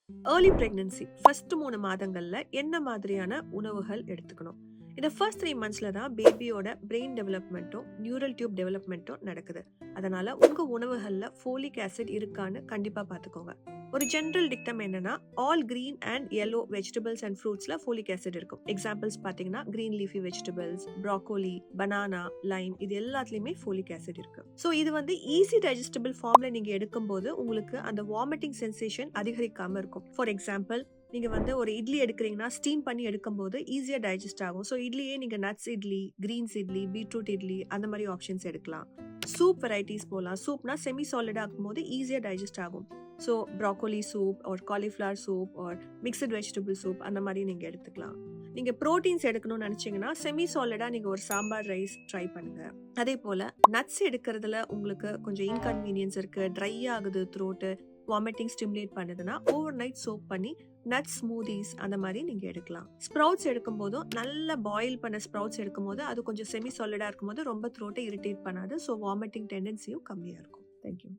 Early pregnancy first 3 மாதங்கள்ல என்ன மாதிரியான உணவுகள் எடுத்துக்கணும்? இந்த ஃபர்ஸ்ட் 3 மந்த்ஸ்ல தான் பேபியோட பிரெயின் டெவலப்மெண்ட்டும், நியூரல் டியூப் டெவலப்மெண்ட்டும் நடக்குது. அதனால உங்க உணவுகள்ல ஃபோலிக் ஆசிட் இருக்கான்னு கண்டிப்பா பார்த்துக்கோங்க. ஒரு ஜெனரல் டிக்டம் என்னன்னா, all green and yellow vegetables and ஃப்ரூட்ஸ்ல ஃபோலிக் ஆசிட் இருக்கும். எக்ஸாம்பிள்ஸ் பார்த்தீங்கன்னா, green leafy vegetables, broccoli, banana, lime இது எல்லாத்துலயுமே ஃபோலிக் ஆசிட் இருக்கு. ஸோ இது வந்து ஈஸி டைஜஸ்டபிள் ஃபார்ம்ல நீங்க எடுக்கும்போது உங்களுக்கு அந்த வாமிட்டிங் சென்சேஷன் அதிகரிக்காம இருக்கும். ஃபார் எக்ஸாம்பிள், நீங்க வந்து ஒரு இட்லி எடுக்கிறீங்கன்னா, ஸ்டீம் பண்ணி எடுக்கும்போது ஈஸியா டைஜஸ்ட் ஆகும். ஸோ இட்லியே நீங்க nuts idli, greens idli, beetroot idli அந்த மாரி ஆப்ஷன்ஸ் எடுக்கலாம். சூப் வெரைட்டிஸ் போலாம். சூப்னா செமி சாலிடா ஆக்கும்போது ஈஸியா டைஜஸ்ட் ஆகும். So broccoli soup or cauliflower soup or mixed vegetable soup அந்த மாரி நீங்க எடுத்துக்கலாம். நீங்க புரோட்டீன்ஸ் எடுக்கணும்னு நினைச்சீங்கன்னா, செமி சாலிடா நீங்க ஒரு சாம்பார் ரைஸ் ட்ரை பண்ணுங்க. அதே போல நட்ஸ் எடுக்கிறதுல உங்களுக்கு கொஞ்சம் இன்கன்வீனியன்ஸ் இருக்கு, ட்ரை ஆகுது த்ரோட்டு, வாமிட்டிங் ஸ்டிமுலேட் பண்ணுதுன்னா, ஓவர் நைட் சோக் பண்ணி நட்ஸ் ஸ்மூதீஸ் அந்த மாரி நீங்க எடுக்கலாம். ஸ்ப்ரவுட்ஸ் எடுக்கும்போதும் நல்லா பாயில் பண்ண ஸ்ப்ரவுட்ஸ் எடுக்கும்போது, அது கொஞ்சம் செமி சாலிடா இருக்கும்போது ரொம்ப த்ரோட்ட இரிட்டேட் பண்ணாது. ஸோ வாமிட்டிங் டெண்டன்சியும் கம்மியா இருக்கும். Thank you.